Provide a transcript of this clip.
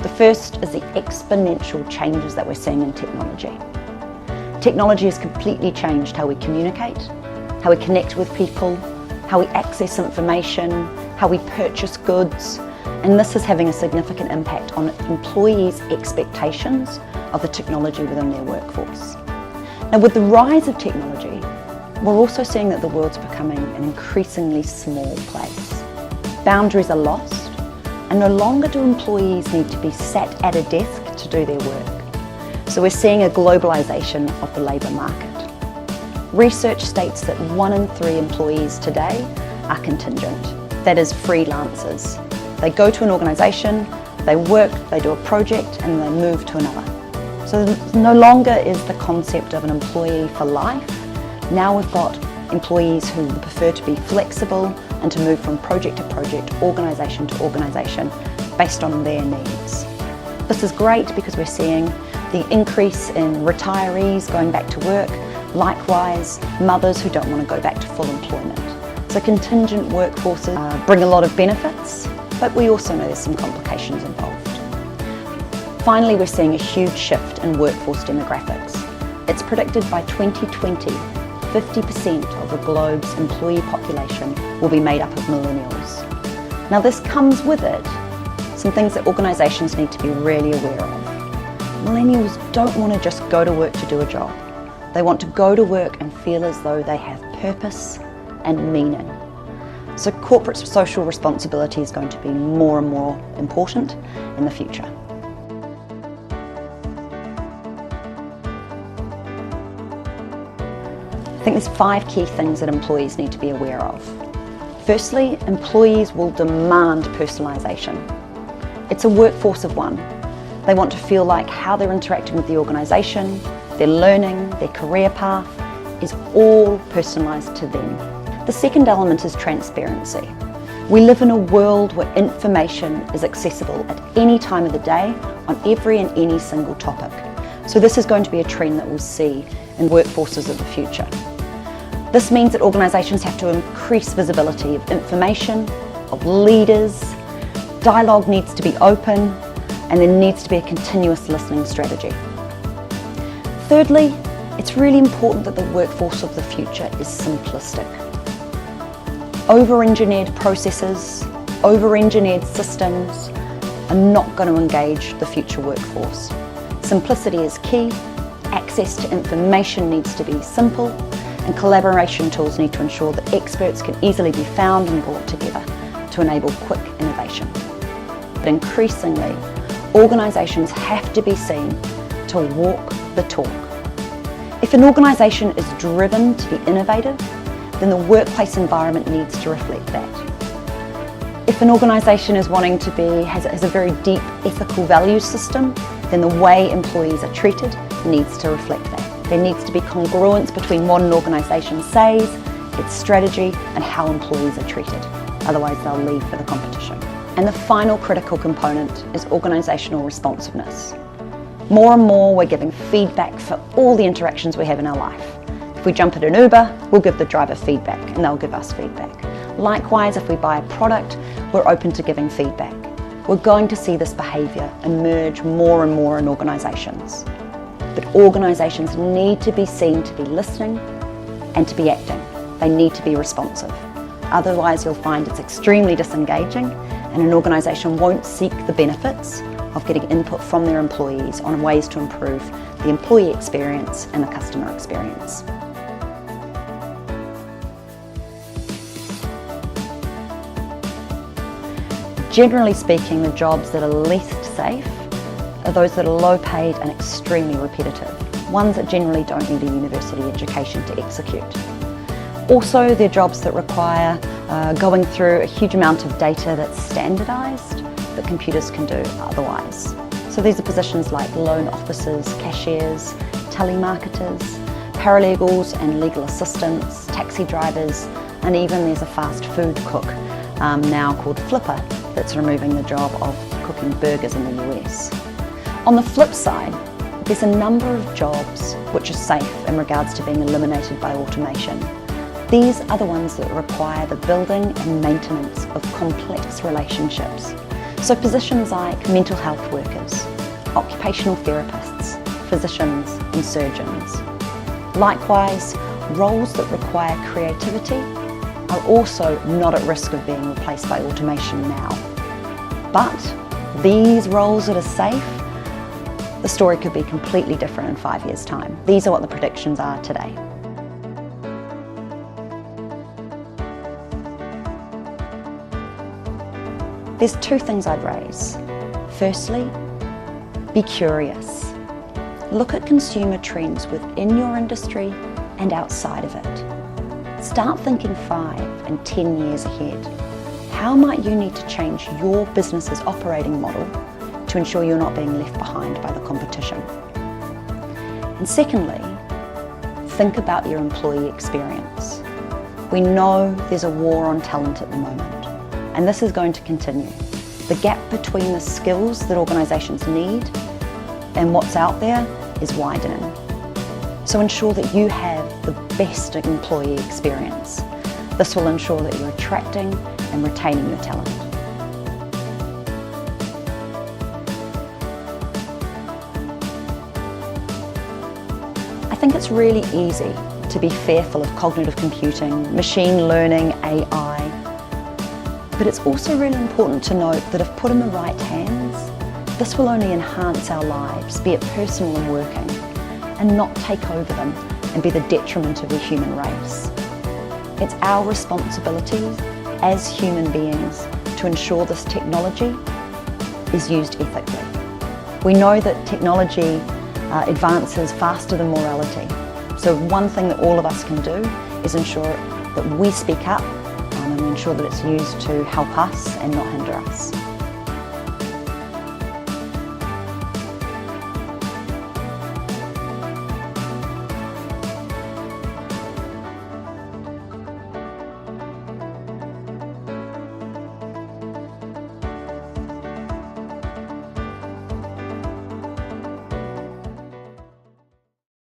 The first is the exponential changes that we're seeing in technology. Technology has completely changed how we communicate, how we connect with people, how we access information, how we purchase goods, and this is having a significant impact on employees' expectations of the technology within their workforce. Now, with the rise of technology, we're also seeing that the world's becoming an increasingly small place. Boundaries are lost, and no longer do employees need to be sat at a desk to do their work. So we're seeing a globalisation of the labour market. Research states that 1 in 3 employees today are contingent, that is freelancers. They go to an organisation, they work, they do a project and they move to another. So no longer is the concept of an employee for life. Now we've got employees who prefer to be flexible and to move from project to project, organisation to organisation based on their needs. This is great because we're seeing the increase in retirees going back to work, likewise mothers who don't want to go back to full employment. So contingent workforces bring a lot of benefits, but we also know there's some complications involved. Finally, we're seeing a huge shift in workforce demographics. It's predicted by 2020, 50% of the globe's employee population will be made up of millennials. Now this comes with it some things that organisations need to be really aware of. Millennials don't want to just go to work to do a job. They want to go to work and feel as though they have purpose and meaning. So corporate social responsibility is going to be more and more important in the future. I think there's 5 key things that employees need to be aware of. Firstly, employees will demand personalisation. It's a workforce of one. They want to feel like how they're interacting with the organisation, their learning, their career path is all personalised to them. The second element is transparency. We live in a world where information is accessible at any time of the day on every and any single topic. So this is going to be a trend that we'll see in workforces of the future. This means that organisations have to increase visibility of information, of leaders, dialogue needs to be open, and there needs to be a continuous listening strategy. Thirdly, it's really important that the workforce of the future is simplistic. Over-engineered processes, over-engineered systems are not going to engage the future workforce. Simplicity is key, access to information needs to be simple, and collaboration tools need to ensure that experts can easily be found and brought together to enable quick innovation. But increasingly, organisations have to be seen to walk the talk. If an organisation is driven to be innovative, then the workplace environment needs to reflect that. If an organisation is wanting to has a very deep ethical values system, then the way employees are treated needs to reflect that. There needs to be congruence between what an organisation says, its strategy, and how employees are treated. Otherwise, they'll leave for the competition. And the final critical component is organisational responsiveness. More and more, we're giving feedback for all the interactions we have in our life. If we jump at an Uber, we'll give the driver feedback and they'll give us feedback. Likewise, if we buy a product, we're open to giving feedback. We're going to see this behaviour emerge more and more in organisations. But organisations need to be seen to be listening and to be acting. They need to be responsive. Otherwise, you'll find it's extremely disengaging and an organisation won't seek the benefits of getting input from their employees on ways to improve the employee experience and the customer experience. Generally speaking, the jobs that are least safe are those that are low paid and extremely repetitive, ones that generally don't need a university education to execute. Also, they're jobs that require going through a huge amount of data that's standardised that computers can do otherwise. So these are positions like loan officers, cashiers, telemarketers, paralegals and legal assistants, taxi drivers, and even there's a fast food cook now called Flipper that's removing the job of cooking burgers in the US. On the flip side, there's a number of jobs which are safe in regards to being eliminated by automation. These are the ones that require the building and maintenance of complex relationships. So positions like mental health workers, occupational therapists, physicians and surgeons. Likewise, roles that require creativity are also not at risk of being replaced by automation now. But these roles that are safe, the story could be completely different in 5 years' time. These are what the predictions are today. There's two things I'd raise. Firstly, be curious. Look at consumer trends within your industry and outside of it. Start thinking 5 and 10 years ahead. How might you need to change your business's operating model to ensure you're not being left behind by the competition? And secondly, think about your employee experience. We know there's a war on talent at the moment, and this is going to continue. The gap between the skills that organisations need and what's out there is widening. So ensure that you have the best employee experience. This will ensure that you're attracting and retaining your talent. I think it's really easy to be fearful of cognitive computing, machine learning, AI, but it's also really important to note that if put in the right hands, this will only enhance our lives, be it personal and working, and not take over them and be the detriment of the human race. It's our responsibility as human beings to ensure this technology is used ethically. We know that technology advances faster than morality. So one thing that all of us can do is ensure that we speak up and ensure that it's used to help us and not hinder us.